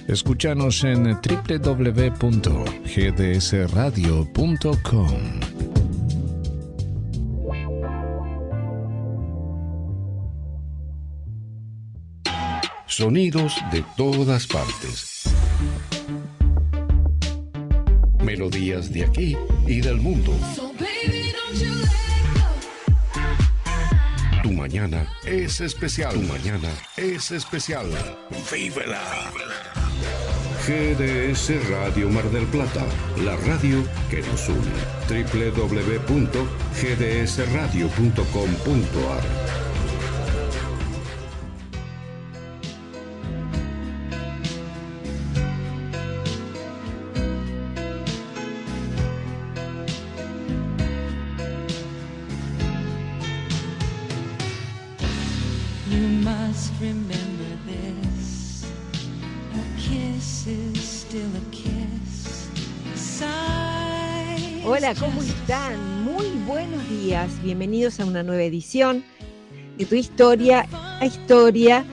Escúchanos en www.gdsradio.com. Sonidos de todas partes. Melodías de aquí y del mundo. Tu mañana es especial. Tu mañana es especial. ¡Vívela! GDS Radio Mar del Plata, la radio que nos une. www.gdsradio.com.ar. Hola, ¿cómo están? Muy buenos días. Bienvenidos a una nueva edición de Tu Historia, la historia.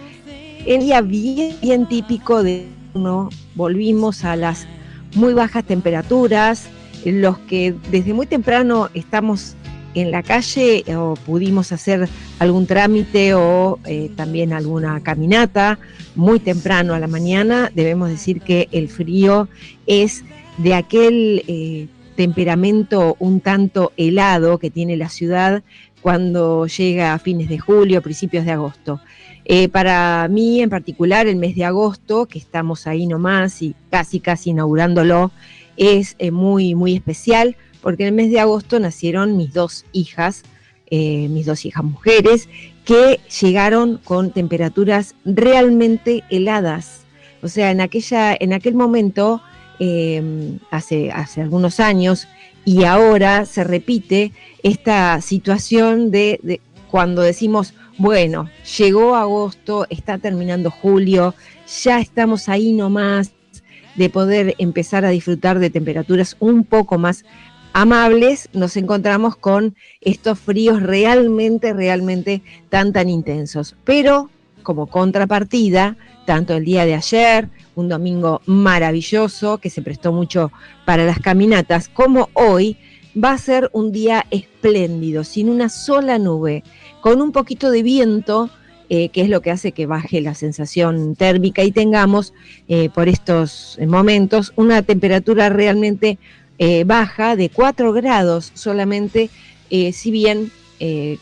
El día bien típico de uno. Volvimos a las muy bajas temperaturas. Los que desde muy temprano estamos en la calle o pudimos hacer algún trámite o también alguna caminata muy temprano a la mañana, debemos decir que el frío es de aquel temperamento un tanto helado que tiene la ciudad cuando llega a fines de julio, principios de agosto. Para mí en particular el mes de agosto, que estamos ahí nomás y casi inaugurándolo, es muy especial porque en el mes de agosto nacieron mis dos hijas mujeres, que llegaron con temperaturas realmente heladas. O sea, en aquel momento, hace algunos años, y ahora se repite esta situación de cuando decimos, bueno, llegó agosto, está terminando julio, ya estamos ahí nomás de poder empezar a disfrutar de temperaturas un poco más amables, nos encontramos con estos fríos realmente tan intensos. Pero como contrapartida, tanto el día de ayer, un domingo maravilloso que se prestó mucho para las caminatas, como hoy, va a ser un día espléndido, sin una sola nube, con un poquito de viento, que es lo que hace que baje la sensación térmica y tengamos por estos momentos una temperatura realmente baja de 4 grados solamente, si bien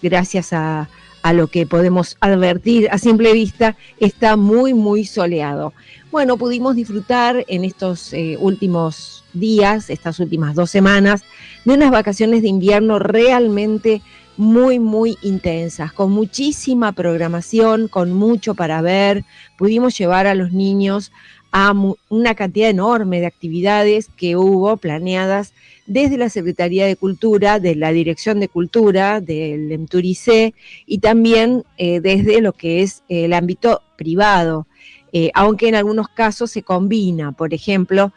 gracias a lo que podemos advertir a simple vista, está muy soleado. Bueno, pudimos disfrutar en estos últimos días, estas últimas 2 semanas, de unas vacaciones de invierno realmente muy intensas, con muchísima programación, con mucho para ver. Pudimos llevar a los niños a una cantidad enorme de actividades que hubo planeadas desde la Secretaría de Cultura, de la Dirección de Cultura, del Emturicé, y también desde lo que es el ámbito privado, aunque en algunos casos se combina, por ejemplo,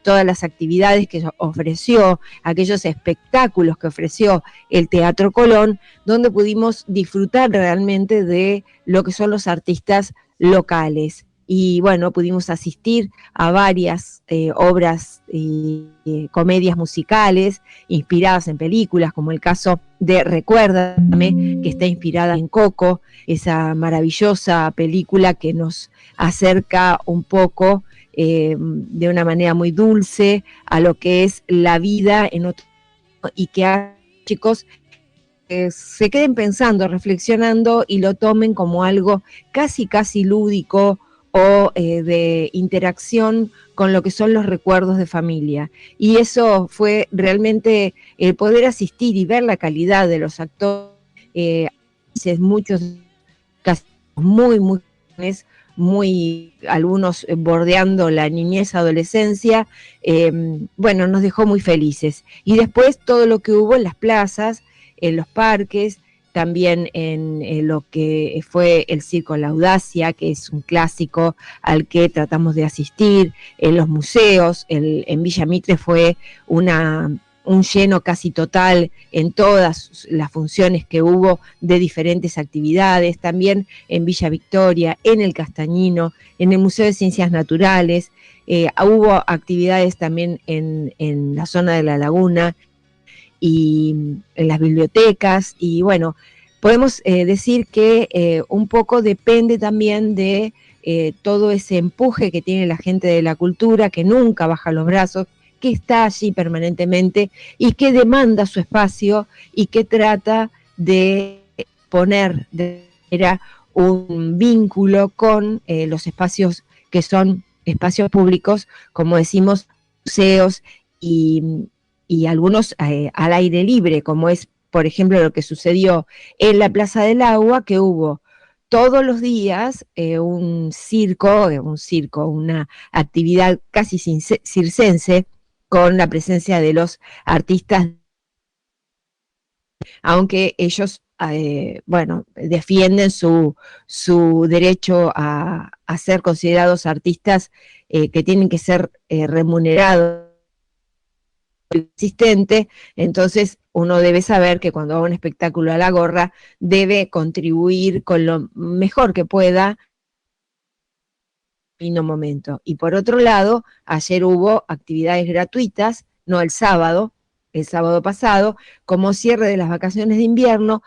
todas las actividades que ofreció, aquellos espectáculos que ofreció el Teatro Colón, donde pudimos disfrutar realmente de lo que son los artistas locales. Y bueno, pudimos asistir a varias obras y comedias musicales inspiradas en películas, como el caso de Recuérdame, que está inspirada en Coco, esa maravillosa película que nos acerca un poco de una manera muy dulce a lo que es la vida en otro, y que a chicos se queden pensando, reflexionando y lo tomen como algo casi lúdico o de interacción con lo que son los recuerdos de familia. Y eso fue realmente el poder asistir y ver la calidad de los actores, muchos casi muy jóvenes, algunos bordeando la niñez, adolescencia, bueno, nos dejó muy felices. Y después todo lo que hubo en las plazas, en los parques, también en lo que fue el Circo La Audacia, que es un clásico al que tratamos de asistir, en los museos, en Villa Mitre fue una un lleno casi total en todas las funciones que hubo de diferentes actividades, también en Villa Victoria, en el Castañino, en el Museo de Ciencias Naturales, hubo actividades también en la zona de la laguna y en las bibliotecas, y bueno, podemos decir que un poco depende también de todo ese empuje que tiene la gente de la cultura, que nunca baja los brazos, que está allí permanentemente y que demanda su espacio y que trata de poner un vínculo con los espacios que son espacios públicos, como decimos, museos y algunos al aire libre, como es, por ejemplo, lo que sucedió en la Plaza del Agua, que hubo todos los días un circo, una actividad casi circense, con la presencia de los artistas, aunque ellos, bueno, defienden su derecho a ser considerados artistas que tienen que ser remunerados existente. Entonces uno debe saber que cuando haga un espectáculo a la gorra debe contribuir con lo mejor que pueda en un momento. Y por otro lado, ayer hubo actividades gratuitas, no el sábado pasado, como cierre de las vacaciones de invierno.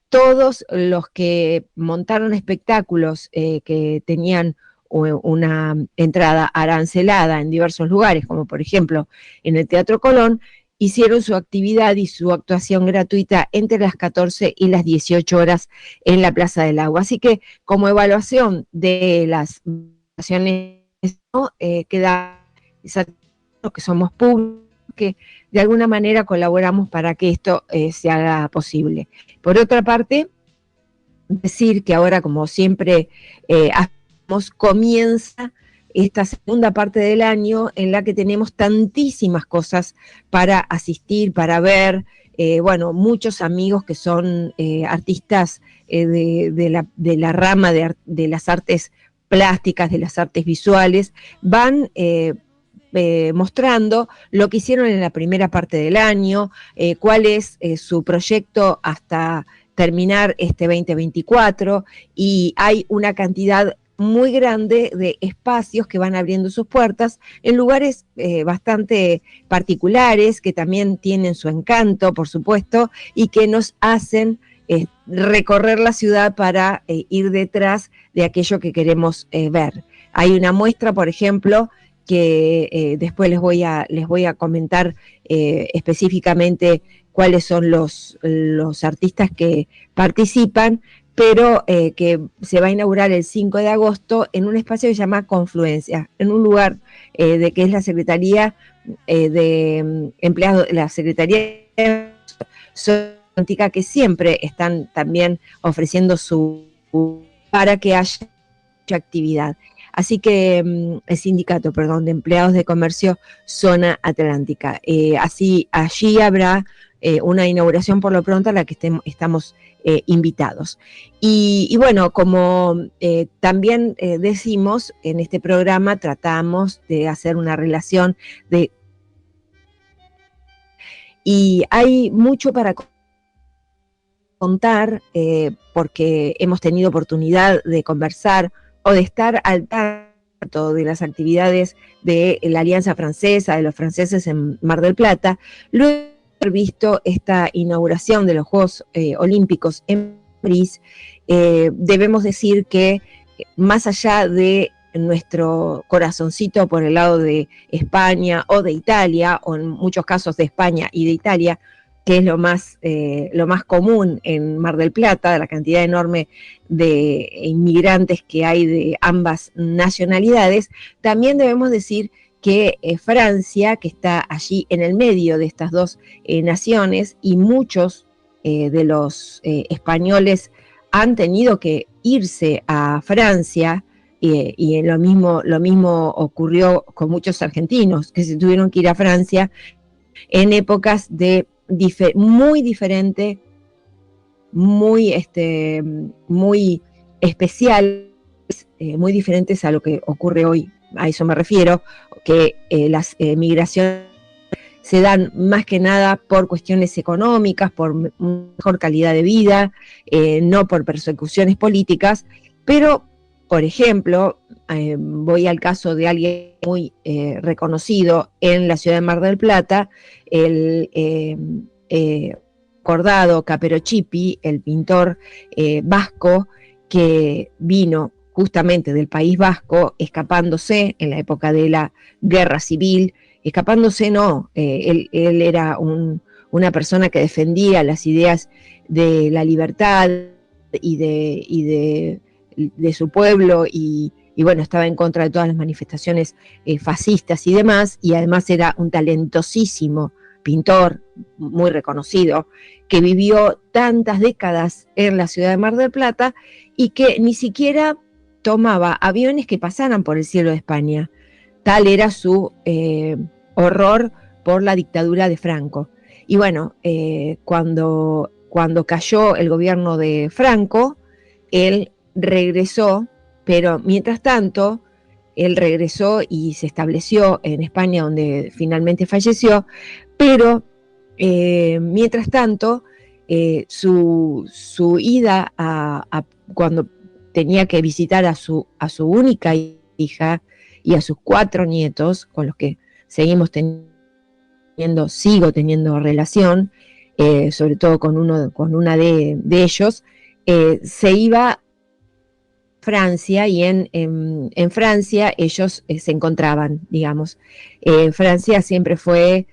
Todos los que montaron espectáculos que tenían una entrada arancelada en diversos lugares, como por ejemplo en el Teatro Colón, hicieron su actividad y su actuación gratuita entre las 14 y las 18 horas en la Plaza del Agua. Así que como evaluación de las vacaciones, ¿no? Queda que somos públicos, que de alguna manera colaboramos para que esto se haga posible. Por otra parte, decir que ahora, como siempre comienza esta segunda parte del año en la que tenemos tantísimas cosas para asistir, para ver, bueno, muchos amigos que son artistas de la rama de las artes plásticas, de las artes visuales, van mostrando lo que hicieron en la primera parte del año, cuál es su proyecto hasta terminar este 2024, y hay una cantidad muy grande de espacios que van abriendo sus puertas en lugares bastante particulares, que también tienen su encanto, por supuesto, y que nos hacen recorrer la ciudad para ir detrás de aquello que queremos ver. Hay una muestra, por ejemplo, que después les voy a comentar específicamente cuáles son los artistas que participan, pero que se va a inaugurar el 5 de agosto en un espacio que se llama Confluencia, en un lugar que es la Secretaría de Empleados, la Secretaría Política, que siempre están también ofreciendo para que haya mucha actividad. Así que el sindicato, de empleados de comercio Zona Atlántica. Allí habrá una inauguración por lo pronto a la que estamos invitados. Y bueno, como también decimos, en este programa tratamos de hacer una relación y hay mucho para contar, porque hemos tenido oportunidad de conversar o de estar al tanto de las actividades de la Alianza Francesa, de los franceses en Mar del Plata. Luego de haber visto esta inauguración de los Juegos Olímpicos en París, debemos decir que más allá de nuestro corazoncito por el lado de España o de Italia, o en muchos casos de España y de Italia, que es lo más común en Mar del Plata, la cantidad enorme de inmigrantes que hay de ambas nacionalidades, también debemos decir que Francia, que está allí en el medio de estas dos naciones, y muchos de los españoles han tenido que irse a Francia, y lo mismo ocurrió con muchos argentinos que se tuvieron que ir a Francia en épocas de muy diferente, muy especiales, muy diferentes a lo que ocurre hoy. A eso me refiero, que las migraciones se dan más que nada por cuestiones económicas, por mejor calidad de vida, no por persecuciones políticas, pero, por ejemplo, voy al caso de alguien muy reconocido en la ciudad de Mar del Plata, el recordado Caperucci, el pintor vasco, que vino justamente del País Vasco, escapándose en la época de la Guerra Civil. Escapándose no, él era una persona que defendía las ideas de la libertad y de su pueblo, y bueno, estaba en contra de todas las manifestaciones fascistas y demás, y además era un talentosísimo pintor, muy reconocido, que vivió tantas décadas en la ciudad de Mar del Plata y que ni siquiera tomaba aviones que pasaran por el cielo de España. Tal era su horror por la dictadura de Franco. Y bueno, cuando cayó el gobierno de Franco, él regresó, pero mientras tanto, él regresó y se estableció en España, donde finalmente falleció, pero mientras tanto, su ida cuando tenía que visitar a su única hija y a sus 4 nietos, con los que sigo teniendo relación, sobre todo con una de ellos, se iba a Francia, y en Francia ellos se encontraban, digamos. Francia siempre fue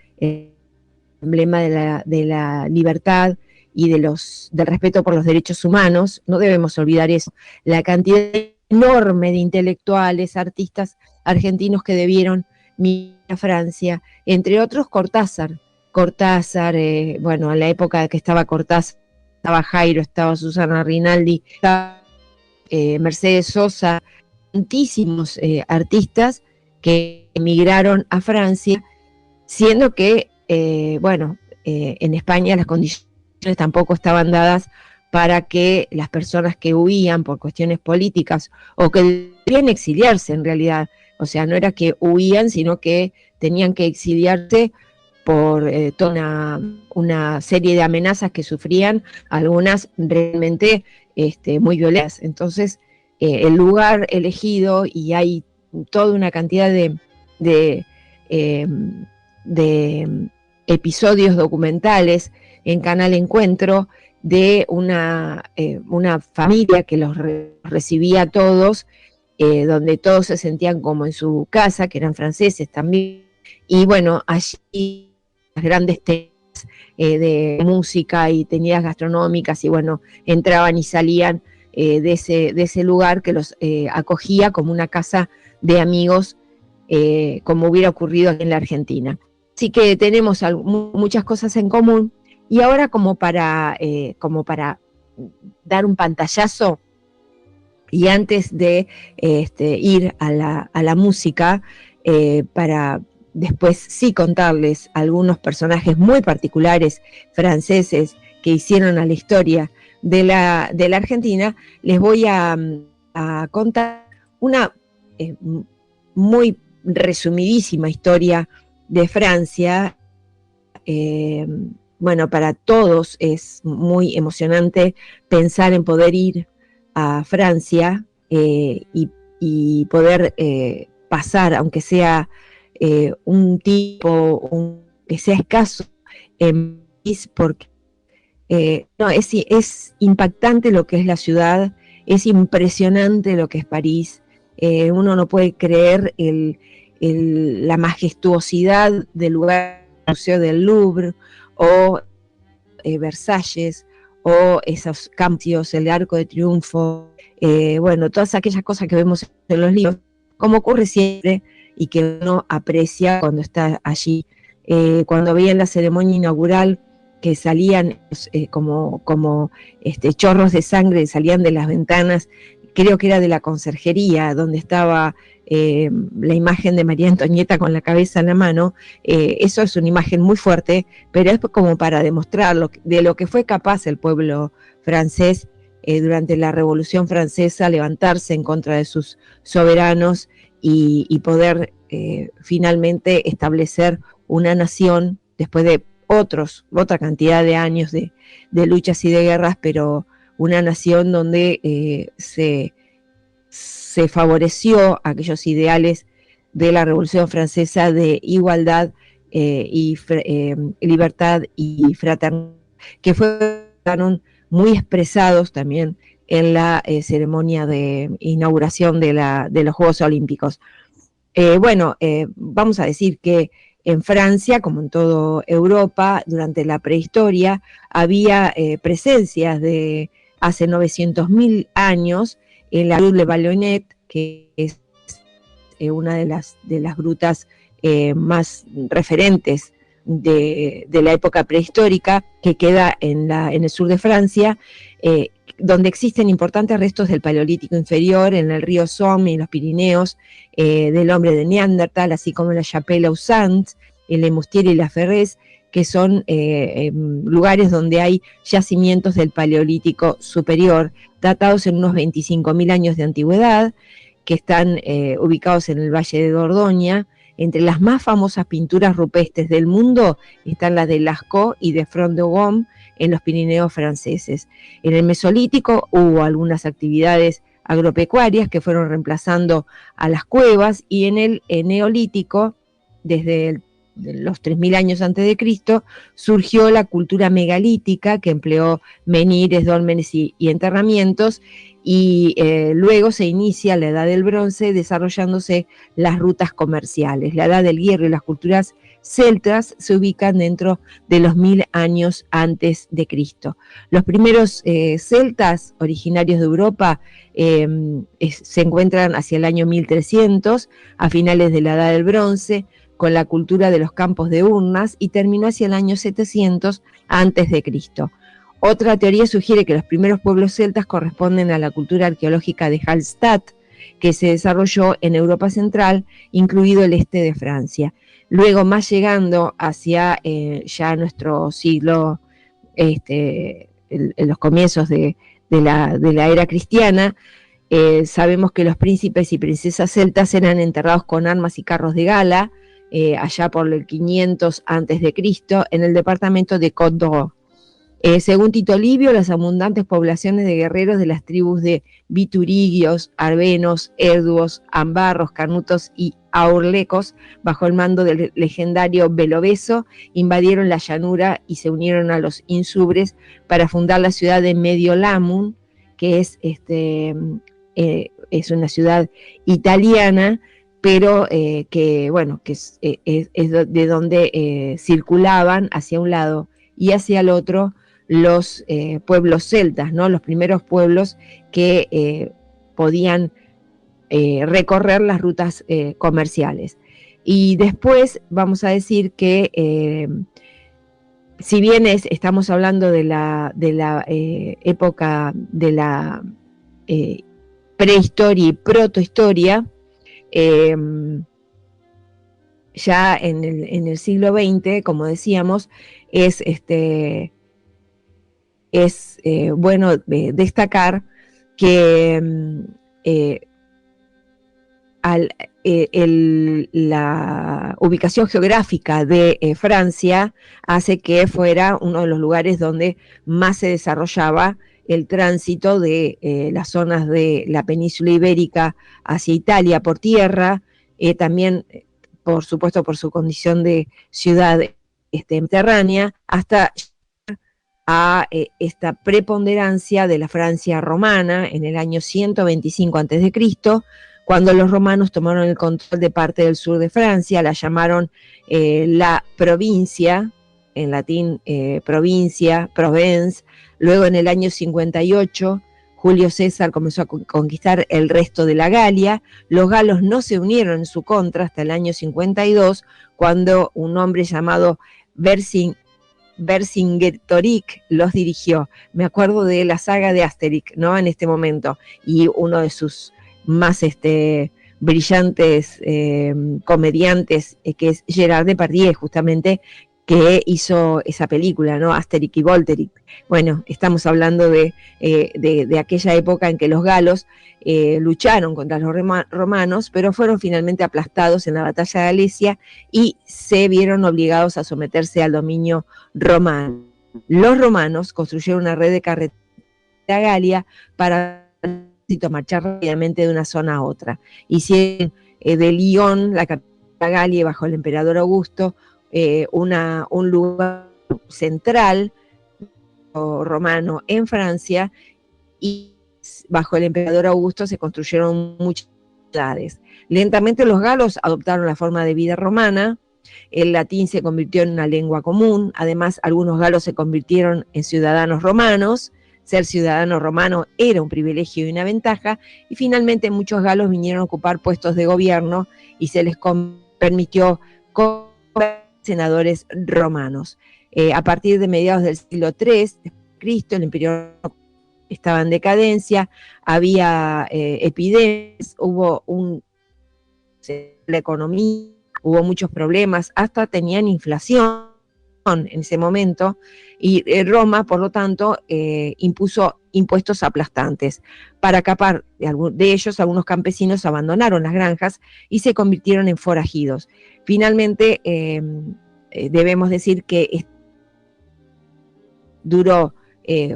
emblema de la libertad y del respeto por los derechos humanos. No debemos olvidar eso. La cantidad enorme de intelectuales, artistas argentinos que debieron mirar a Francia, entre otros Cortázar, bueno, en la época que estaba Cortázar, estaba Jairo, estaba Susana Rinaldi, estaba Mercedes Sosa, tantísimos artistas que emigraron a Francia, siendo que, en España las condiciones tampoco estaban dadas para que las personas que huían por cuestiones políticas o que debían exiliarse en realidad, o sea, no era que huían, sino que tenían que exiliarse por toda una serie de amenazas que sufrían, algunas realmente muy violentas. Entonces, el lugar elegido, y hay toda una cantidad de episodios documentales en Canal Encuentro de una familia que los recibía a todos, donde todos se sentían como en su casa, que eran franceses también, y bueno, allí las grandes telas de música y tenidas gastronómicas, y bueno, entraban y salían de ese lugar que los acogía como una casa de amigos, como hubiera ocurrido aquí en la Argentina. Así que tenemos muchas cosas en común. Y ahora, como para dar un pantallazo, y antes de ir a la música, para después sí contarles algunos personajes muy particulares franceses que hicieron a la historia de la Argentina, les voy a contar una muy resumidísima historia de Francia. Bueno, para todos es muy emocionante pensar en poder ir a Francia y poder pasar, aunque sea un tiempo que sea escaso en París, porque es impactante lo que es la ciudad, es impresionante lo que es París. Uno no puede creer la majestuosidad del lugar, el Museo del Louvre, o Versalles, o esos campos, el Arco de Triunfo, bueno, todas aquellas cosas que vemos en los libros, como ocurre siempre y que uno aprecia cuando está allí. Cuando veía en la ceremonia inaugural que salían como chorros de sangre, salían de las ventanas, creo que era de la conserjería, donde estaba la imagen de María Antonieta con la cabeza en la mano. Eso es una imagen muy fuerte, pero es como para demostrar de lo que fue capaz el pueblo francés durante la Revolución Francesa, levantarse en contra de sus soberanos y poder finalmente establecer una nación, después de otra cantidad de años de luchas y de guerras, pero una nación donde se favoreció aquellos ideales de la Revolución Francesa de igualdad libertad y fraternidad, que fueron muy expresados también en la ceremonia de inauguración de los Juegos Olímpicos. Vamos a decir que en Francia, como en toda Europa, durante la prehistoria, había presencias de hace 900.000 años en la Rue de Vallonnet, que es una de las grutas más referentes de la época prehistórica, que queda en el sur de Francia, donde existen importantes restos del Paleolítico inferior en el río Somme y en los Pirineos, del hombre de Neandertal, así como en la Chapelle-aux-Saints, en Le Moustier y la Ferrez, que son lugares donde hay yacimientos del Paleolítico superior, datados en unos 25.000 años de antigüedad, que están ubicados en el Valle de Dordoña. Entre las más famosas pinturas rupestres del mundo están las de Lascaux y de Front-de-Gaume en los Pirineos franceses. En el Mesolítico hubo algunas actividades agropecuarias que fueron reemplazando a las cuevas, y en el Neolítico, desde los 3.000 años antes de Cristo, surgió la cultura megalítica, que empleó menhires, dólmenes y enterramientos, y luego se inicia la Edad del Bronce, desarrollándose las rutas comerciales. La Edad del Hierro y las culturas celtas se ubican dentro de los 1.000 años antes de Cristo. Los primeros celtas originarios de Europa se encuentran hacia el año 1300, a finales de la Edad del Bronce, con la cultura de los campos de urnas, y terminó hacia el año 700 antes de Cristo. Otra teoría sugiere que los primeros pueblos celtas corresponden a la cultura arqueológica de Hallstatt, que se desarrolló en Europa Central, incluido el este de Francia. Luego, más llegando hacia ya nuestro siglo, en los comienzos de la era cristiana, sabemos que los príncipes y princesas celtas eran enterrados con armas y carros de gala, allá por el 500 a.C., en el departamento de Côte-d'Or. Según Tito Livio, las abundantes poblaciones de guerreros de las tribus de viturigios, arbenos, erduos, ambarros, canutos y aurlecos, bajo el mando del legendario Beloveso, invadieron la llanura y se unieron a los insubres para fundar la ciudad de Mediolamun, que es una ciudad italiana, pero que es de donde circulaban hacia un lado y hacia el otro los pueblos celtas, ¿no? Los primeros pueblos que podían recorrer las rutas comerciales. Y después vamos a decir que si bien estamos hablando de la época de la prehistoria y protohistoria, ya en el siglo XX, como decíamos, es bueno destacar que la ubicación geográfica de Francia hace que fuera uno de los lugares donde más se desarrollaba el tránsito de las zonas de la península ibérica hacia Italia por tierra, también, por supuesto, por su condición de ciudad mediterránea, hasta a esta preponderancia de la Francia romana en el año 125 a.C., cuando los romanos tomaron el control de parte del sur de Francia, la llamaron la provincia, en latín provincia, provence. Luego, en el año 58, Julio César comenzó a conquistar el resto de la Galia. Los galos no se unieron en su contra hasta el año 52, cuando un hombre llamado Vercingetorix los dirigió. Me acuerdo de la saga de Asterix, ¿no? En este momento, y uno de sus más brillantes comediantes, que es Gerard Depardieu, justamente, que hizo esa película, ¿no? Asterix y Volterix. Bueno, estamos hablando de aquella época en que los galos lucharon contra los romanos, pero fueron finalmente aplastados en la batalla de Alesia y se vieron obligados a someterse al dominio romano. Los romanos construyeron una red de carreteras a Galia para marchar rápidamente de una zona a otra. Hicieron de Lyon, la capital de Galia, bajo el emperador Augusto, un lugar central romano en Francia, y bajo el emperador Augusto se construyeron muchas ciudades. Lentamente los galos adoptaron la forma de vida romana, el latín se convirtió en una lengua común, además algunos galos se convirtieron en ciudadanos romanos, ser ciudadano romano era un privilegio y una ventaja, y finalmente muchos galos vinieron a ocupar puestos de gobierno y se les permitió senadores romanos. A partir de mediados del siglo III Cristo, el imperio estaba en decadencia, había epidemias, hubo la economía, hubo muchos problemas, hasta tenían inflación en ese momento, y Roma, por lo tanto, impuso impuestos aplastantes. Para escapar de ellos, algunos campesinos abandonaron las granjas y se convirtieron en forajidos. Finalmente, debemos decir que duró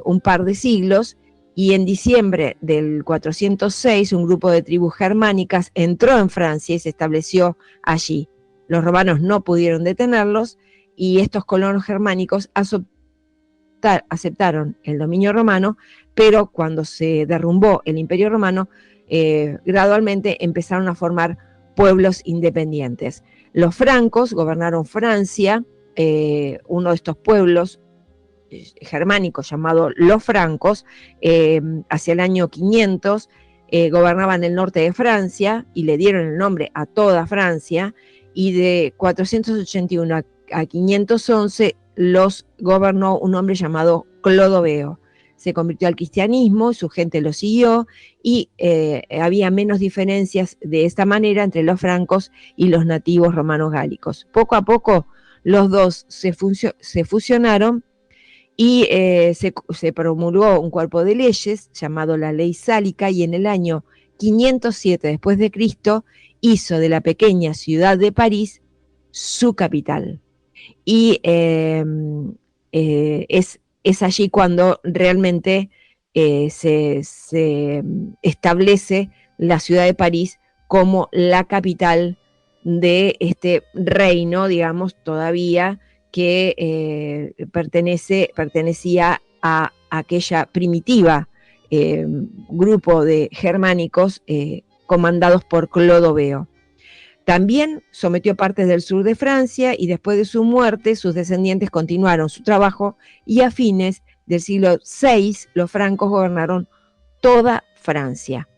un par de siglos, y en diciembre del 406 un grupo de tribus germánicas entró en Francia y se estableció allí. Los romanos no pudieron detenerlos, y estos colonos germánicos aceptaron el dominio romano, pero cuando se derrumbó el Imperio Romano, gradualmente empezaron a formar pueblos independientes. Los francos gobernaron Francia, uno de estos pueblos germánicos llamado los francos, hacia el año 500, gobernaban el norte de Francia y le dieron el nombre a toda Francia, y de 481 a 511 los gobernó un hombre llamado Clodoveo. Se convirtió al cristianismo, su gente lo siguió, y había menos diferencias de esta manera entre los francos y los nativos romanos gálicos. Poco a poco los dos se fusionaron, y se promulgó un cuerpo de leyes llamado la Ley Sálica, y en el año 507 después de Cristo hizo de la pequeña ciudad de París su capital. Y es allí cuando realmente se establece la ciudad de París como la capital de este reino, digamos, todavía que pertenecía a aquella primitiva grupo de germánicos comandados por Clodoveo. También sometió partes del sur de Francia, y después de su muerte sus descendientes continuaron su trabajo, y a fines del siglo VI los francos gobernaron toda Francia.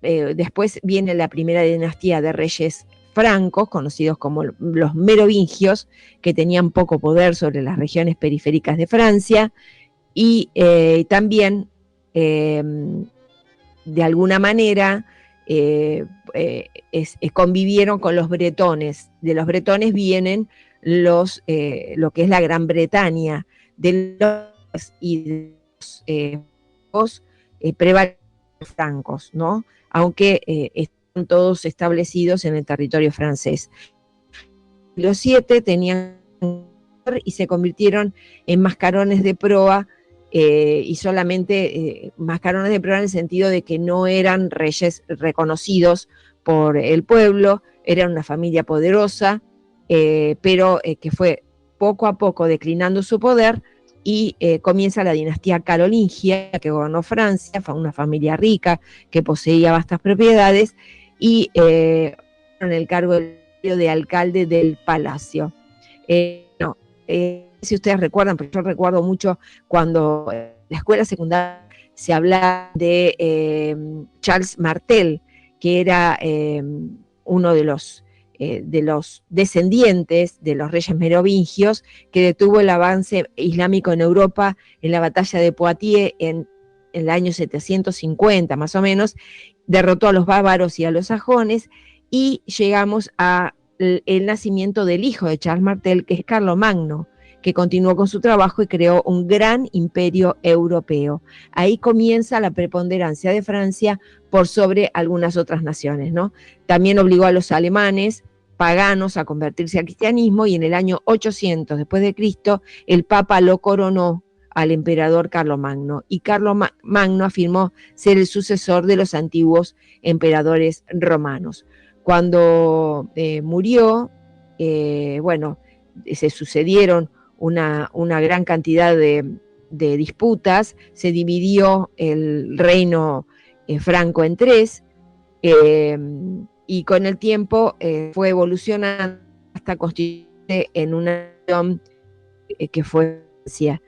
Después viene la primera dinastía de reyes francos, conocidos como los merovingios, que tenían poco poder sobre las regiones periféricas de Francia, y también de alguna manera convivieron con los bretones. De los bretones vienen lo que es la Gran Bretaña, de los prevalecientes francos, ¿no? Aunque están todos establecidos en el territorio francés. Los 7 tenían y se convirtieron en mascarones de proa, y solamente mascarones de proa en el sentido de que no eran reyes reconocidos por el pueblo, eran una familia poderosa, pero que fue poco a poco declinando su poder, y comienza la dinastía carolingia, que gobernó Francia, fue una familia rica que poseía vastas propiedades, y en el cargo de alcalde del palacio. Si ustedes recuerdan, pero yo recuerdo mucho cuando en la escuela secundaria se hablaba de Charles Martel, que era uno de los descendientes de los reyes merovingios, que detuvo el avance islámico en Europa en la batalla de Poitiers en el año 750 más o menos, derrotó a los bávaros y a los sajones, y llegamos a el nacimiento del hijo de Charles Martel, que es Carlomagno, que continuó con su trabajo y creó un gran imperio europeo. Ahí comienza la preponderancia de Francia por sobre algunas otras naciones, ¿no? También obligó a los alemanes paganos a convertirse al cristianismo, y en el año 800 después de Cristo el Papa lo coronó al emperador Carlomagno, y Carlomagno afirmó ser el sucesor de los antiguos emperadores romanos. Cuando murió, bueno, se sucedieron una gran cantidad de disputas, se dividió el reino franco en tres, y con el tiempo fue evolucionando hasta constituirse en una nación que fue Francia.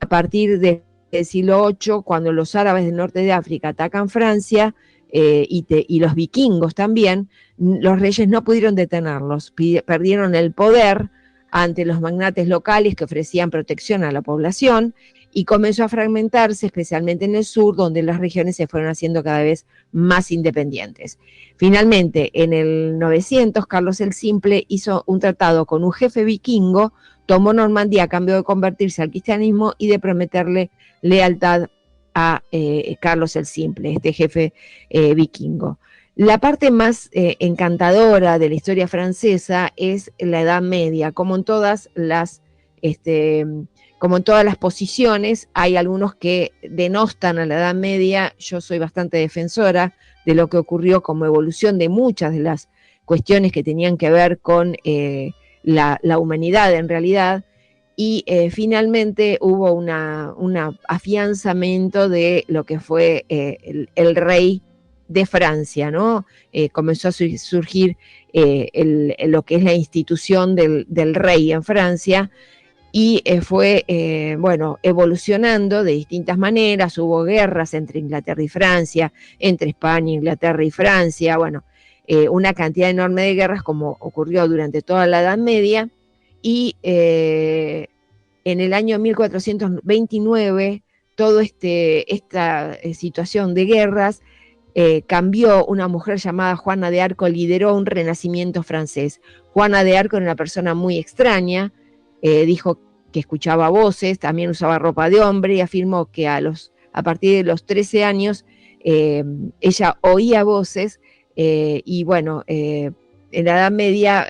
A partir del siglo VIII, cuando los árabes del norte de África atacan Francia, y los vikingos también, los reyes no pudieron detenerlos, perdieron el poder ante los magnates locales que ofrecían protección a la población, y comenzó a fragmentarse, especialmente en el sur, donde las regiones se fueron haciendo cada vez más independientes. Finalmente, en el 900, Carlos el Simple hizo un tratado con un jefe vikingo, tomó Normandía a cambio de convertirse al cristianismo y de prometerle lealtad a Carlos el Simple, este jefe vikingo. La parte más encantadora de la historia francesa es la Edad Media. Como en todas las posiciones, hay algunos que denostan a la Edad Media. Yo soy bastante defensora de lo que ocurrió como evolución de muchas de las cuestiones que tenían que ver con la humanidad en realidad, y finalmente hubo un afianzamiento de lo que fue el rey de Francia, ¿no? Comenzó a surgir lo que es la institución del rey en Francia, y fue, bueno, evolucionando de distintas maneras. Hubo guerras entre Inglaterra y Francia, entre España, Inglaterra y Francia, bueno, una cantidad enorme de guerras como ocurrió durante toda la Edad Media, y en el año 1429 toda esta situación de guerras cambió. Una mujer llamada Juana de Arco lideró un renacimiento francés. Juana de Arco era una persona muy extraña, dijo que escuchaba voces, también usaba ropa de hombre, y afirmó que a partir de los 13 años ella oía voces, y bueno, en la Edad Media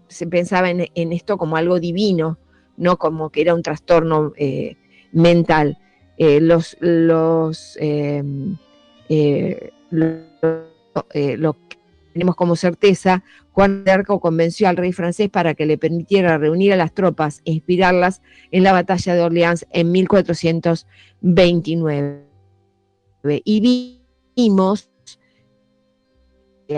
se pensaba en esto como algo divino, no como que era un trastorno mental. Lo que tenemos como certeza, Juan de Arco convenció al rey francés para que le permitiera reunir a las tropas e inspirarlas en la batalla de Orleans en 1429. Y vimos,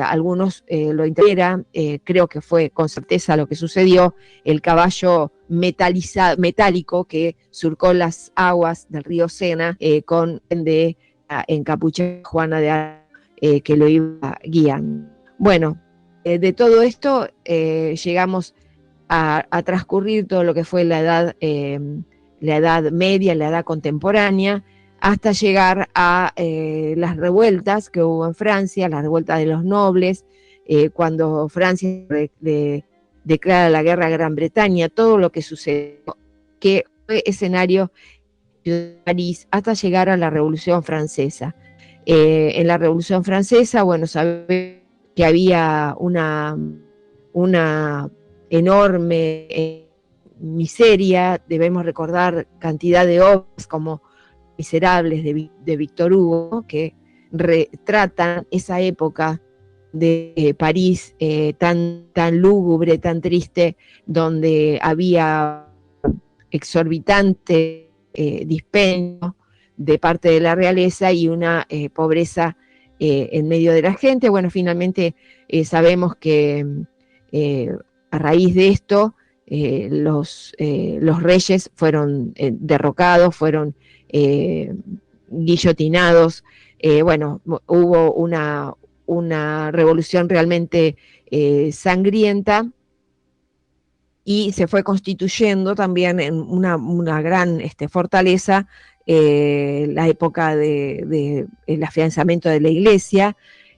algunos lo interpretan, creo que fue con certeza lo que sucedió, el caballo metálico que surcó las aguas del río Sena con encapuchada Juana de Arco, que lo iba guiando. Bueno, de todo esto llegamos a transcurrir todo lo que fue la Edad Media, la Edad Contemporánea, hasta llegar a las revueltas que hubo en Francia, las revueltas de los nobles, cuando Francia declara la guerra a Gran Bretaña, todo lo que sucedió, que fue escenario de París, hasta llegar a la Revolución Francesa. En la Revolución Francesa, bueno, sabemos que había una enorme miseria. Debemos recordar cantidad de obras como Miserables de Víctor Hugo, que retratan esa época de París tan lúgubre, tan triste, donde había exorbitante dispendio de parte de la realeza y una pobreza en medio de la gente. Bueno, finalmente sabemos que a raíz de esto los reyes fueron derrocados, fueron guillotinados. Bueno, hubo una revolución realmente sangrienta, y se fue constituyendo también en una gran fortaleza la época del afianzamiento de la iglesia,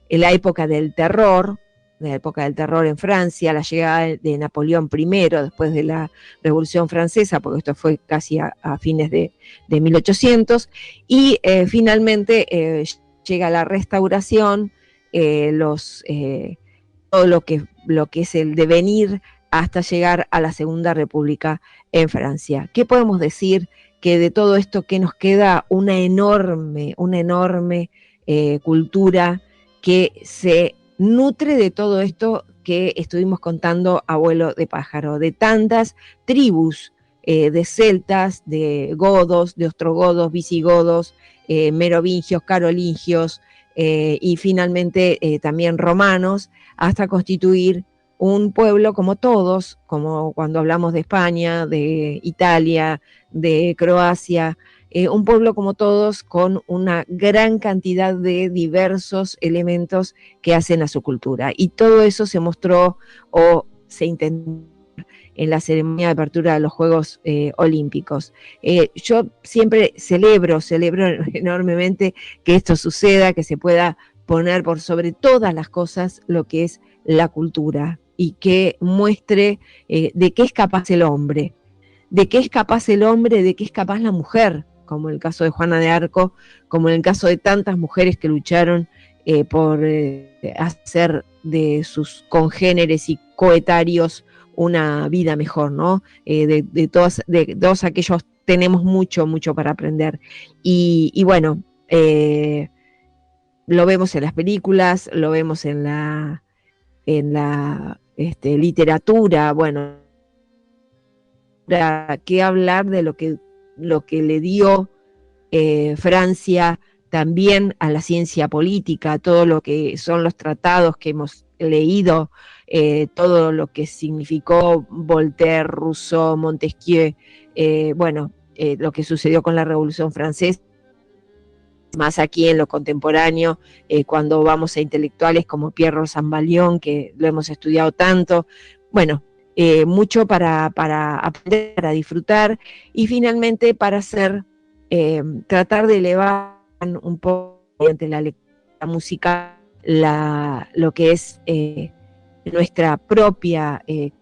en la época del terror, de la época del terror en Francia, la llegada de Napoleón I después de la Revolución Francesa, porque esto fue casi a fines de 1800, y finalmente llega la Restauración, todo lo que es el devenir hasta llegar a la Segunda República en Francia. ¿Qué podemos decir? Que de todo esto que nos queda una enorme cultura que se nutre de todo esto que estuvimos contando a vuelo de pájaro, de tantas tribus, de celtas, de godos, de ostrogodos, visigodos, merovingios, carolingios, y finalmente también romanos, hasta constituir un pueblo como todos, como cuando hablamos de España, de Italia, de Croacia, un pueblo como todos con una gran cantidad de diversos elementos que hacen a su cultura. Y todo eso se mostró o se intentó en la ceremonia de apertura de los Juegos Olímpicos. Yo siempre celebro enormemente que esto suceda, que se pueda poner por sobre todas las cosas lo que es la cultura y que muestre de qué es capaz el hombre, de qué es capaz el hombre, de qué es capaz la mujer, como en el caso de Juana de Arco, como en el caso de tantas mujeres que lucharon por hacer de sus congéneres y coetarios una vida mejor, ¿no? De todos aquellos tenemos mucho para aprender. Y bueno, lo vemos en las películas, lo vemos en la literatura, bueno, qué hablar de lo que le dio Francia también a la ciencia política, todo lo que son los tratados que hemos leído, todo lo que significó Voltaire, Rousseau, Montesquieu, lo que sucedió con la Revolución Francesa, más aquí en lo contemporáneo, cuando vamos a intelectuales como Pierre Rosanvallon, que lo hemos estudiado tanto, bueno, mucho para aprender, para disfrutar, y finalmente para hacer, tratar de elevar un poco mediante la lectura musical lo que es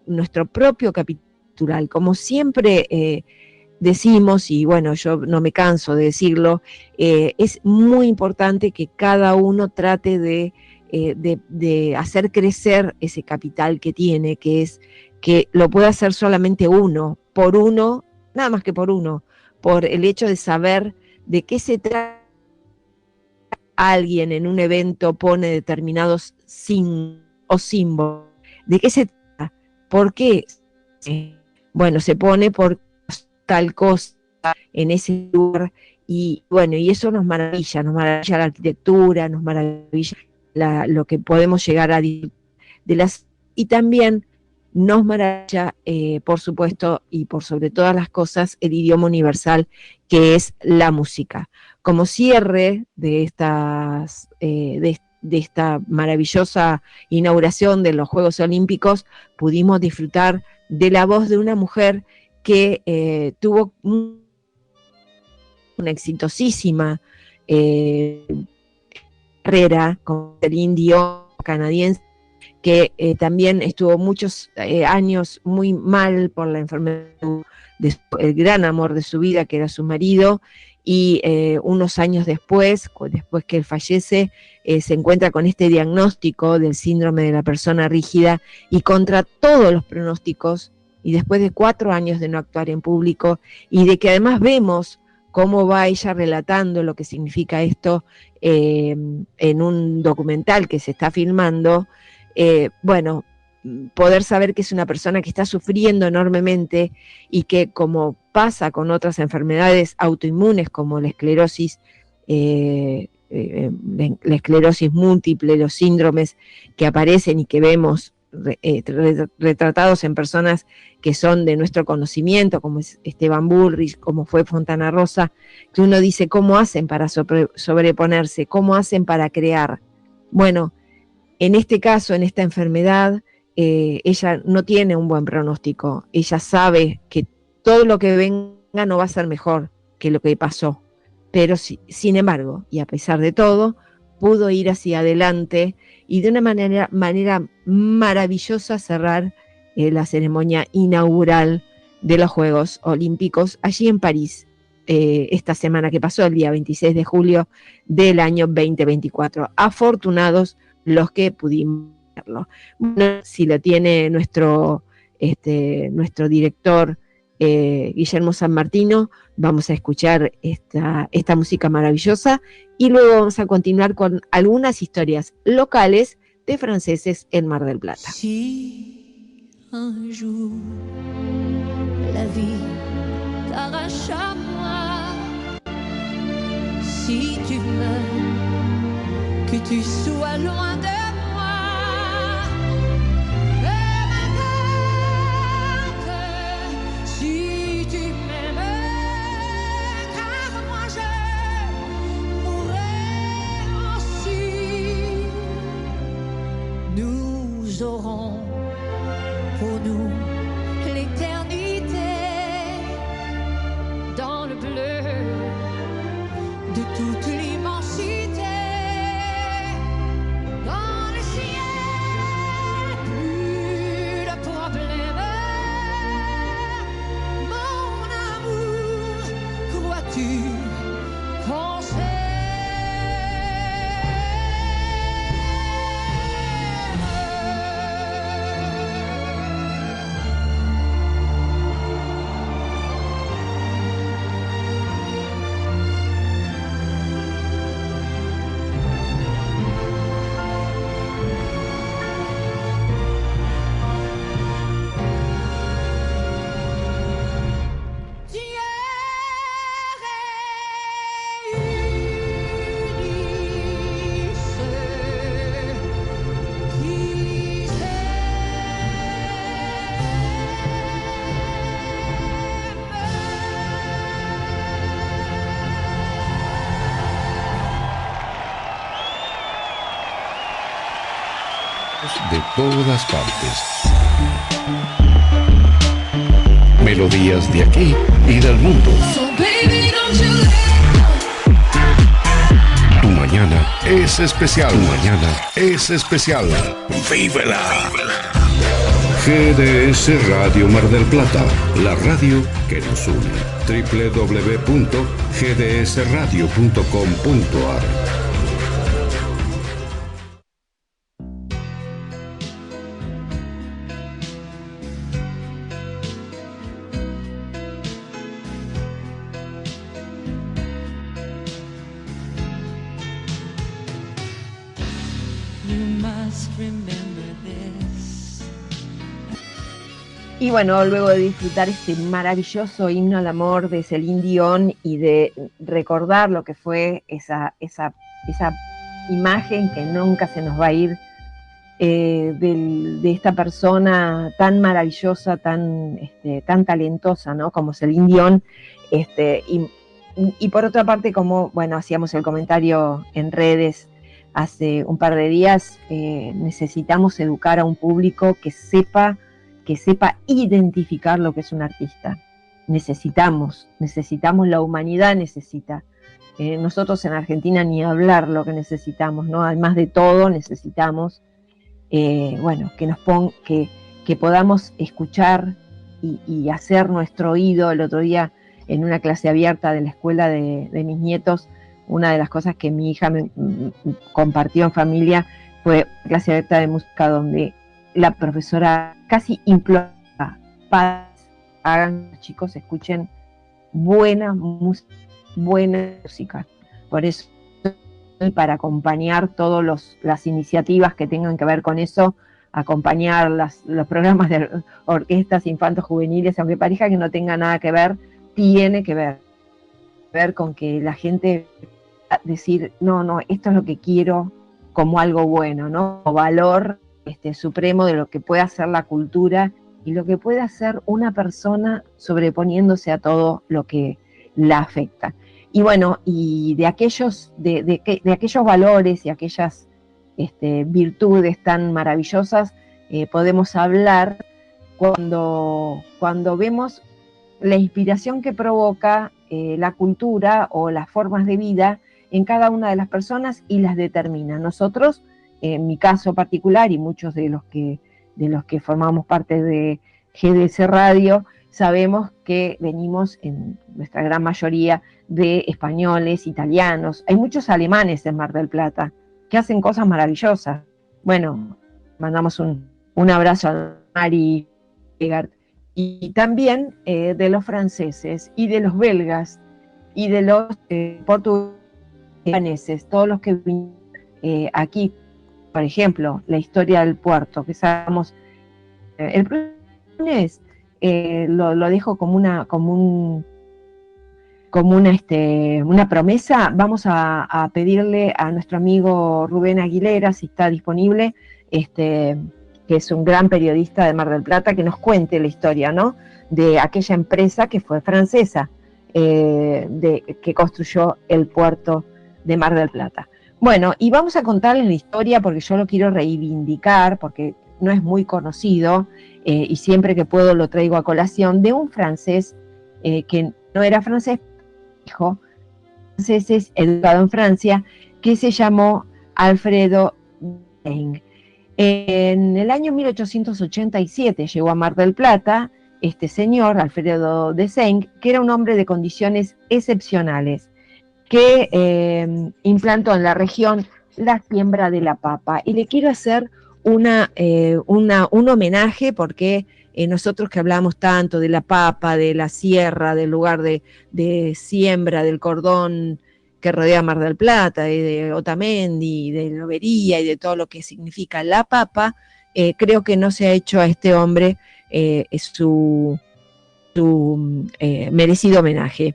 nuestro propio capital, como siempre decimos, y bueno, yo no me canso de decirlo, es muy importante que cada uno trate de hacer crecer ese capital que tiene, que es que lo puede hacer solamente uno, nada más que por uno, por el hecho de saber de qué se trata. Alguien en un evento pone determinados signos o símbolos. ¿De qué se trata? ¿Por qué? Bueno, se pone por tal cosa en ese lugar, y bueno, y eso nos maravilla la arquitectura, nos maravilla lo que podemos llegar a de las, y también nos maravilla, por supuesto, y por sobre todas las cosas, el idioma universal que es la música. Como cierre de esta maravillosa inauguración de los Juegos Olímpicos, pudimos disfrutar de la voz de una mujer que tuvo una exitosísima carrera con Celine Dion, canadiense, que también estuvo muchos años muy mal por la enfermedad el gran amor de su vida, que era su marido, y unos años después que él fallece, se encuentra con este diagnóstico del síndrome de la persona rígida, y contra todos los pronósticos, y después de 4 años de no actuar en público, y de que además vemos cómo va ella relatando lo que significa esto en un documental que se está filmando, poder saber que es una persona que está sufriendo enormemente y que, como pasa con otras enfermedades autoinmunes como la esclerosis múltiple, los síndromes que aparecen y que vemos retratados en personas que son de nuestro conocimiento, como es Esteban Bullrich, como fue Fontana Rosa, que uno dice cómo hacen para sobreponerse, cómo hacen para crear. Bueno, en este caso, en esta enfermedad, ella no tiene un buen pronóstico. Ella sabe que todo lo que venga no va a ser mejor que lo que pasó, pero sin embargo, y a pesar de todo, pudo ir hacia adelante y de una manera maravillosa cerrar la ceremonia inaugural de los Juegos Olímpicos allí en París, esta semana que pasó, el día 26 de julio del año 2024. Afortunados los que pudimos verlo. Bueno, si lo tiene nuestro director Guillermo San Martino, vamos a escuchar esta música maravillosa y luego vamos a continuar con algunas historias locales de franceses en Mar del Plata. Si un jour la vie t'arrache à moi, si tu meurs, que tu sois loin de nous aurons pour nous l'éternité dans le bleu de toute l'immensité, dans le ciel, plus de problème. Mon amour, crois-tu qu'on sait? De todas partes. Melodías de aquí y del mundo. Tu mañana es especial. Tu mañana es especial. ¡Vívela! GDS Radio Mar del Plata, la radio que nos une. www.gdsradio.com.ar. Y bueno, luego de disfrutar este maravilloso himno al amor de Celine Dion y de recordar lo que fue esa imagen que nunca se nos va a ir de esta persona tan maravillosa, tan talentosa, ¿no? Como Celine Dion, y por otra parte, como bueno, hacíamos el comentario en redes hace un par de días, necesitamos educar a un público que sepa identificar lo que es un artista. Necesitamos, la humanidad necesita. Nosotros en Argentina ni hablar lo que necesitamos, ¿no? Además de todo, necesitamos, que podamos escuchar y hacer nuestro oído. El otro día, en una clase abierta de la escuela de mis nietos, una de las cosas que mi hija me compartió en familia fue clase abierta de música donde la profesora casi implora, padres, hagan, los chicos escuchen buena música. Por eso, para acompañar todas las iniciativas que tengan que ver con eso, acompañar los programas de orquestas infantos juveniles, aunque parezca que no tenga nada que ver, tiene que ver con que la gente decir, no, esto es lo que quiero como algo bueno, ¿no? O valor supremo de lo que puede hacer la cultura y lo que puede hacer una persona sobreponiéndose a todo lo que la afecta. Y bueno, y de aquellos valores y aquellas virtudes tan maravillosas podemos hablar cuando vemos la inspiración que provoca la cultura o las formas de vida en cada una de las personas y las determina. Nosotros, en mi caso particular y muchos de los que formamos parte de GDS Radio, sabemos que venimos en nuestra gran mayoría de españoles, italianos. Hay muchos alemanes en Mar del Plata que hacen cosas maravillosas. Bueno, mandamos un abrazo a Mari Egart. Y también de los franceses y de los belgas y de los portugueses, todos los que vinieron aquí. Por ejemplo, la historia del puerto, que sabemos, el lunes lo dejo como una promesa. Vamos a pedirle a nuestro amigo Rubén Aguilera, si está disponible, que es un gran periodista de Mar del Plata, que nos cuente la historia, ¿no?, de aquella empresa que fue francesa, que construyó el puerto de Mar del Plata. Bueno, y vamos a contarles la historia porque yo lo quiero reivindicar, porque no es muy conocido, y siempre que puedo lo traigo a colación, de un francés que no era francés, hijo francés, educado en Francia, que se llamó Alfredo Dessaigne. En el año 1887 llegó a Mar del Plata este señor, Alfredo Dessaigne, que era un hombre de condiciones excepcionales, que implantó en la región la siembra de la papa. Y le quiero hacer un homenaje porque nosotros que hablamos tanto de la papa, de la sierra, del lugar de siembra, del cordón que rodea Mar del Plata, y de Otamendi, de Lobería y de todo lo que significa la papa, creo que no se ha hecho a este hombre su merecido homenaje.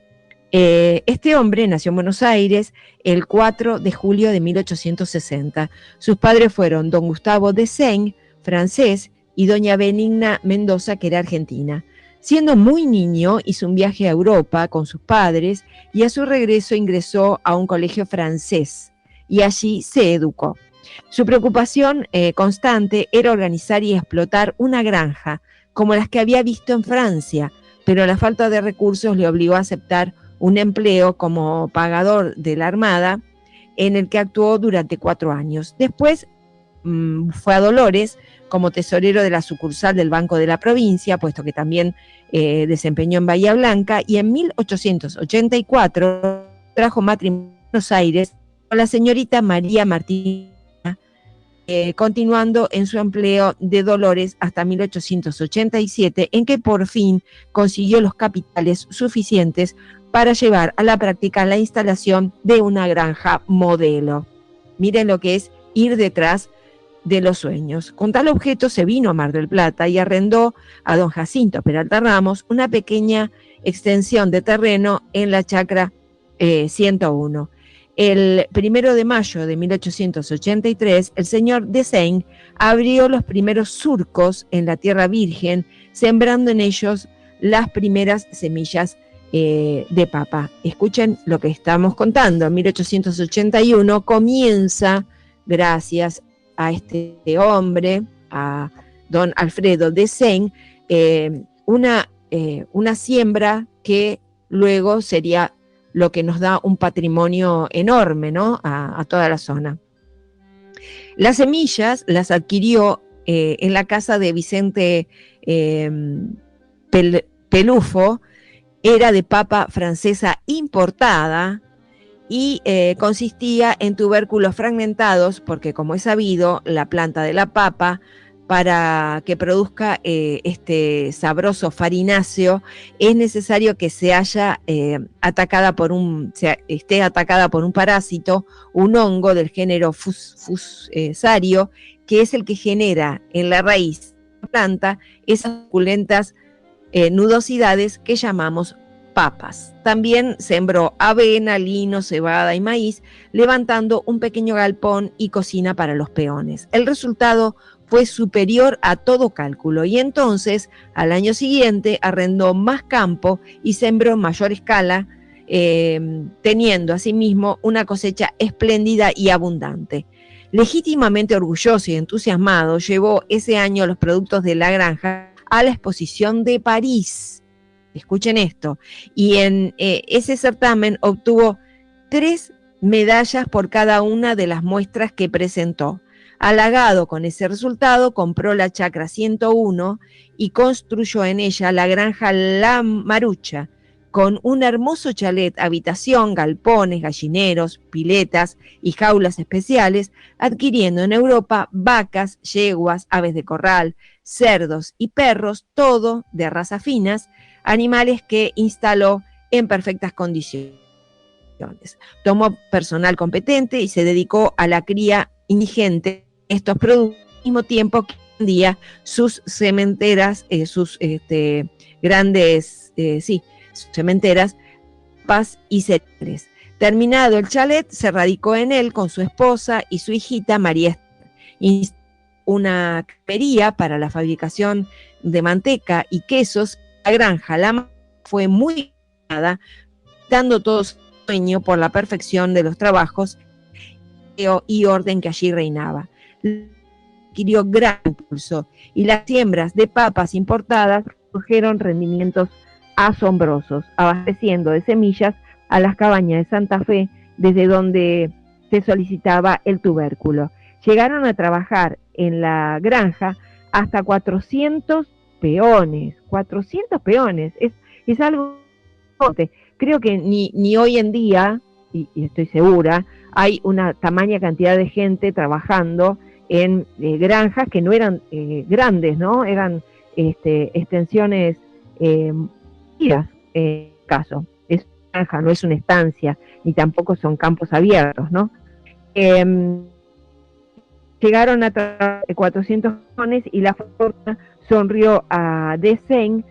Este hombre nació en Buenos Aires el 4 de julio de 1860. Sus padres fueron don Gustavo Dessaigne, francés, y doña Benigna Mendoza, que era argentina. Siendo muy niño, hizo un viaje a Europa con sus padres y a su regreso ingresó a un colegio francés y allí se educó. Su preocupación constante era organizar y explotar una granja, como las que había visto en Francia, pero la falta de recursos le obligó a aceptar un empleo como pagador de la Armada, en el que actuó durante 4 años. Después fue a Dolores como tesorero de la sucursal del Banco de la Provincia, puesto que también desempeñó en Bahía Blanca, y en 1884 trajo matrimonio a Buenos Aires con la señorita María Martín, continuando en su empleo de Dolores hasta 1887, en que por fin consiguió los capitales suficientes para llevar a la práctica la instalación de una granja modelo. Miren lo que es ir detrás de los sueños. Con tal objeto se vino a Mar del Plata y arrendó a don Jacinto Peralta Ramos una pequeña extensión de terreno en la chacra 101. El 1 de mayo de 1883, el señor Dessaigne abrió los primeros surcos en la tierra virgen, sembrando en ellos las primeras semillas de papa. Escuchen lo que estamos contando. En 1881 comienza, gracias a este hombre, a don Alfredo Dessaigne, una siembra que luego sería lo que nos da un patrimonio enorme, ¿no?, a toda la zona. Las semillas las adquirió en la casa de Vicente Pelufo. Era de papa francesa importada y consistía en tubérculos fragmentados, porque, como es sabido, la planta de la papa, para que produzca este sabroso farináceo, es necesario que se haya esté atacada por un parásito, un hongo del género fusario, que es el que genera en la raíz de la planta esas suculentas nudosidades que llamamos papas. También sembró avena, lino, cebada y maíz, levantando un pequeño galpón y cocina para los peones. El resultado fue superior a todo cálculo, y entonces, al año siguiente, arrendó más campo y sembró en mayor escala, teniendo asimismo una cosecha espléndida y abundante. Legítimamente orgulloso y entusiasmado, llevó ese año los productos de la granja a la exposición de París. Escuchen esto, y en ese certamen obtuvo 3 medallas por cada una de las muestras que presentó. Halagado con ese resultado, compró la chacra 101 y construyó en ella la granja La Marucha, con un hermoso chalet, habitación, galpones, gallineros, piletas y jaulas especiales, adquiriendo en Europa vacas, yeguas, aves de corral, cerdos y perros, todo de razas finas, animales que instaló en perfectas condiciones. Tomó personal competente y se dedicó a la cría indigente de estos productos, al mismo tiempo que vendía sus cementeras, sus grandes, sus cementeras, papas y cereales. Terminado el chalet, se radicó en él con su esposa y su hijita María Esther. Instaló una cremería para la fabricación de manteca y quesos. La granja La fue muy cuidada, dando todo su sueño por la perfección de los trabajos y orden que allí reinaba. Adquirió gran impulso y las siembras de papas importadas produjeron rendimientos asombrosos, abasteciendo de semillas a las cabañas de Santa Fe, desde donde se solicitaba el tubérculo. Llegaron a trabajar en la granja hasta 400 peones. 400 peones, es algo. Creo que ni hoy en día, y estoy segura, hay una tamaña cantidad de gente trabajando en granjas que no eran grandes, ¿no? Eran extensiones caso. Es una granja, no es una estancia, ni tampoco son campos abiertos, ¿no? Llegaron a 400 millones y la fortuna sonrió a Desain,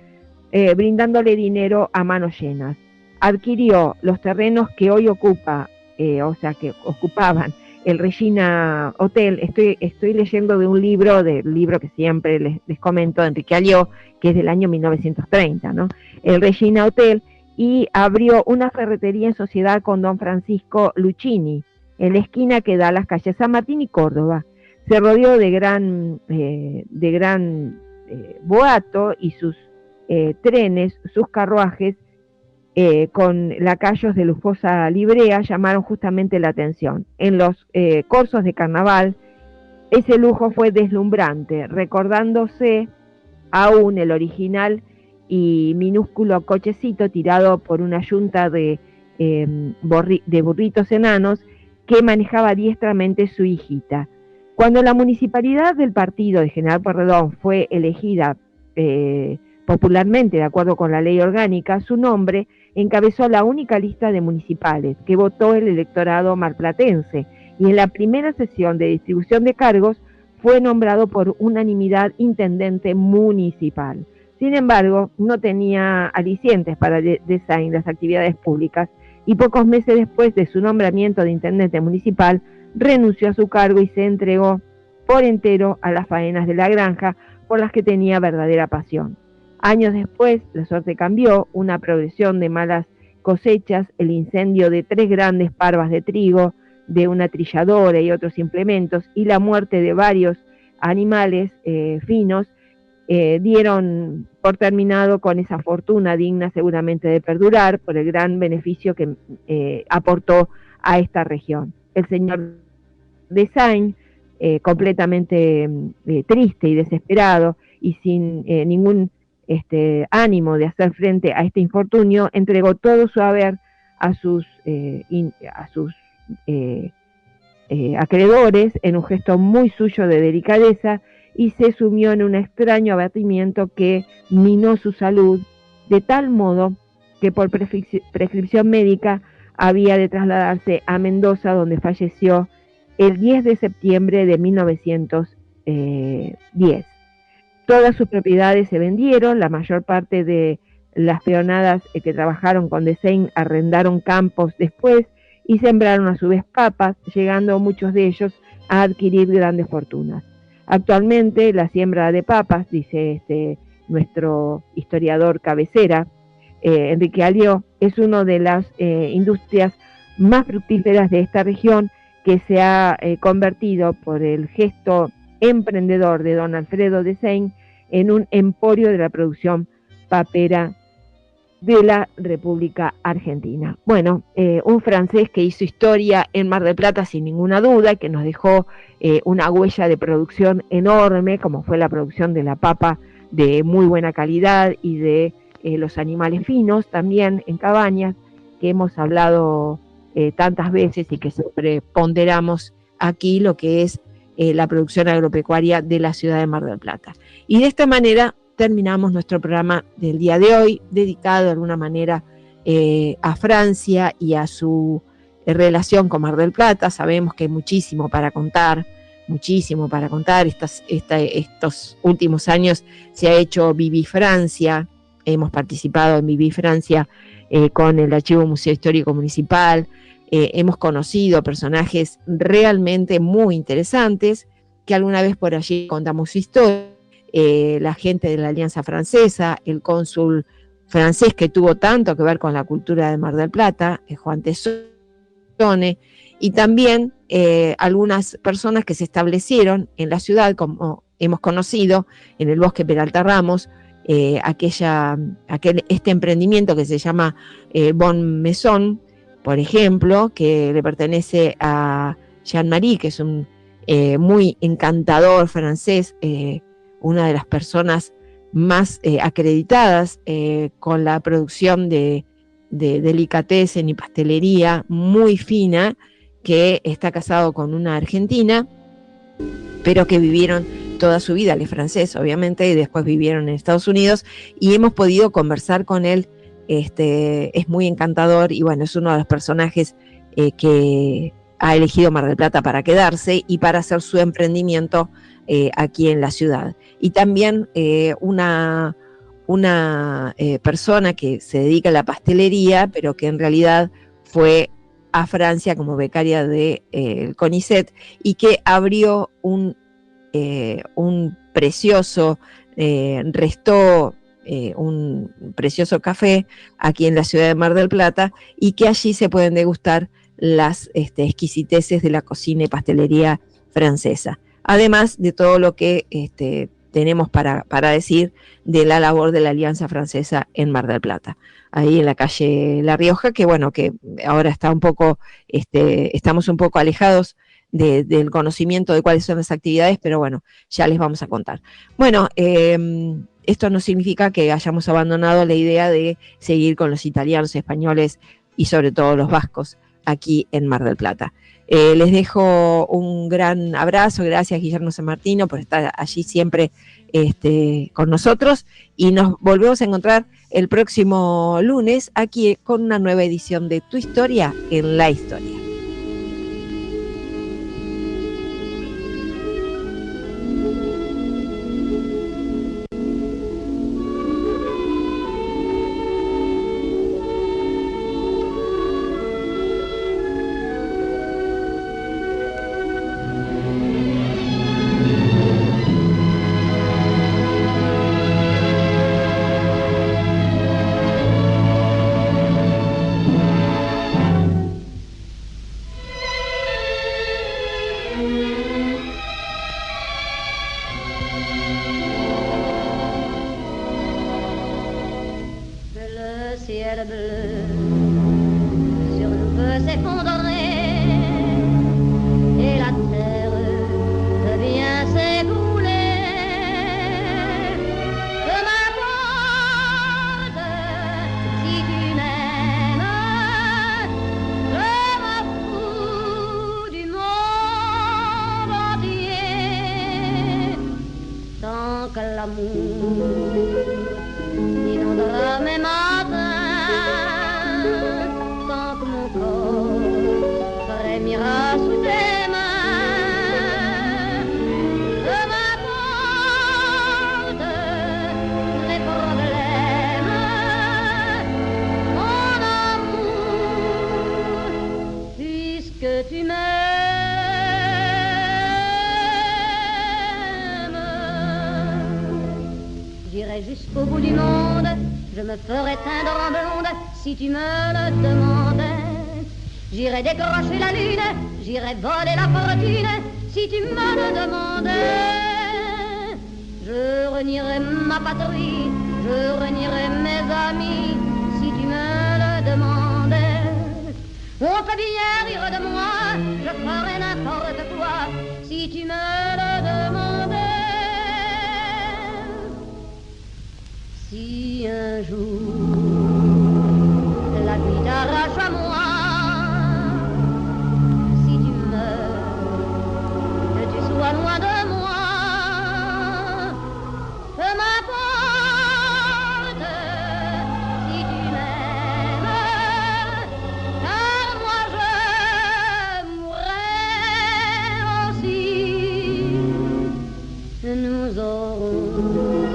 brindándole dinero a manos llenas. Adquirió los terrenos que hoy ocupa, que ocupaban el Regina Hotel. Estoy leyendo de un libro que siempre les comento, de Enrique Alió, que es del año 1930, ¿no? El Regina Hotel, y abrió una ferretería en sociedad con don Francisco Luchini, en la esquina que da a las calles San Martín y Córdoba. Se rodeó de gran boato y sus trenes, sus carruajes, con lacayos de lujosa librea, llamaron justamente la atención. En los corsos de carnaval, ese lujo fue deslumbrante, recordándose aún el original y minúsculo cochecito tirado por una yunta de burritos enanos que manejaba diestramente su hijita. Cuando la municipalidad del partido de General Pueyrredón fue elegida popularmente de acuerdo con la ley orgánica, su nombre encabezó la única lista de municipales que votó el electorado marplatense, y en la primera sesión de distribución de cargos fue nombrado por unanimidad intendente municipal. Sin embargo, no tenía alicientes para Desain las actividades públicas, y pocos meses después de su nombramiento de intendente municipal, renunció a su cargo y se entregó por entero a las faenas de la granja, por las que tenía verdadera pasión. Años después, la suerte cambió, una progresión de malas cosechas, el incendio de 3 grandes parvas de trigo, de una trilladora y otros implementos, y la muerte de varios animales finos, dieron por terminado con esa fortuna digna seguramente de perdurar por el gran beneficio que aportó a esta región. El señor Desain, completamente triste y desesperado y sin ningún ánimo de hacer frente a este infortunio, entregó todo su haber a sus acreedores en un gesto muy suyo de delicadeza, y se sumió en un extraño abatimiento que minó su salud de tal modo que por prescripción médica había de trasladarse a Mendoza, donde falleció el 10 de septiembre de 1910. Todas sus propiedades se vendieron, la mayor parte de las peonadas que trabajaron con Desain arrendaron campos después y sembraron a su vez papas, llegando muchos de ellos a adquirir grandes fortunas. Actualmente la siembra de papas, dice nuestro historiador cabecera, Enrique Alió, es una de las industrias más fructíferas de esta región, que se ha convertido por el gesto emprendedor de don Alfredo Desain en un emporio de la producción papera de la República Argentina. Bueno, un francés que hizo historia en Mar del Plata sin ninguna duda, que nos dejó una huella de producción enorme, como fue la producción de la papa de muy buena calidad y de los animales finos también en Cabañas, que hemos hablado tantas veces y que siempre ponderamos aquí lo que es la producción agropecuaria de la ciudad de Mar del Plata. Y de esta manera terminamos nuestro programa del día de hoy, dedicado de alguna manera a Francia y a su relación con Mar del Plata. Sabemos que hay muchísimo para contar. Estos últimos años se ha hecho Viví Francia, hemos participado en Viví Francia con el Archivo Museo Histórico Municipal, hemos conocido personajes realmente muy interesantes, que alguna vez por allí contamos su historia. La gente de la Alianza Francesa, el cónsul francés que tuvo tanto que ver con la cultura de Mar del Plata, Juan Tessone, y también algunas personas que se establecieron en la ciudad, como hemos conocido, en el Bosque Peralta Ramos, este emprendimiento que se llama Bon Maison, por ejemplo, que le pertenece a Jean-Marie, que es un muy encantador francés, una de las personas más acreditadas con la producción de delicatessen y pastelería muy fina, que está casado con una argentina, pero que vivieron toda su vida, él es francés obviamente, y después vivieron en Estados Unidos, y hemos podido conversar con él. Es muy encantador y bueno, es uno de los personajes que ha elegido Mar del Plata para quedarse y para hacer su emprendimiento aquí en la ciudad. Y también una persona que se dedica a la pastelería, pero que en realidad fue a Francia como becaria del CONICET y que abrió un precioso un precioso café aquí en la ciudad de Mar del Plata, y que allí se pueden degustar las exquisiteces de la cocina y pastelería francesa, además de todo lo que tenemos para decir de la labor de la Alianza Francesa en Mar del Plata, ahí en la calle La Rioja, que bueno, que ahora está un poco, estamos un poco alejados del conocimiento de cuáles son las actividades, pero bueno, ya les vamos a contar. Bueno, esto no significa que hayamos abandonado la idea de seguir con los italianos, españoles y sobre todo los vascos aquí en Mar del Plata. Les dejo un gran abrazo, gracias Guillermo San Martino por estar allí siempre con nosotros, y nos volvemos a encontrar el próximo lunes aquí con una nueva edición de Tu Historia en la Historia. Jusqu'au bout du monde, je me ferais teindre en blonde si tu me le demandais. J'irais décrocher la lune, j'irais voler la fortune si tu me le demandais. Je renierais ma patrie, je renierais mes amis On peut bien rire de moi, je ferai n'importe quoi si tu me le demandais. Si un jour la vie t'arrache à moi, si tu meurs, que tu sois loin de moi, peu m'importe si tu m'aimes, car moi je mourrai aussi. Nous aurons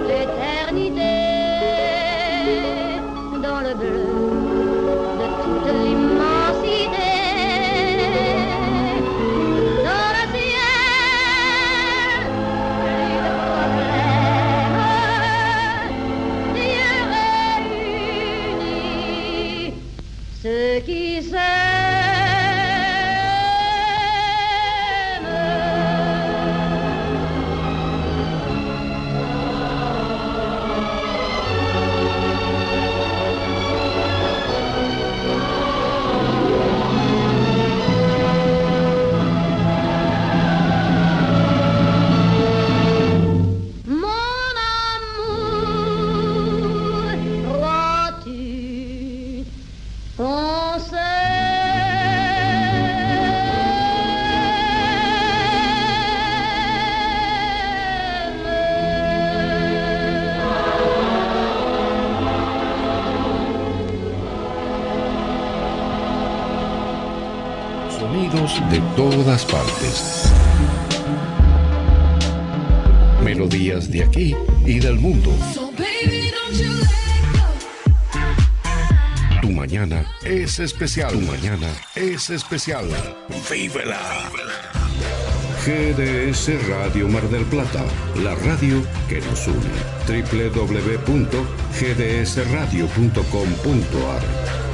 l'éternité dans le bleu de toute l'immensité, dans le ciel, plus de problèmes, Dieu réunit ceux qui Mon amour, crois-tu qu'on Sonidos de todas partes. Melodías de aquí y del mundo. Tu mañana es especial. Tu mañana es especial. ¡Vívela! GDS Radio Mar del Plata, la radio que nos une. www.gdsradio.com.ar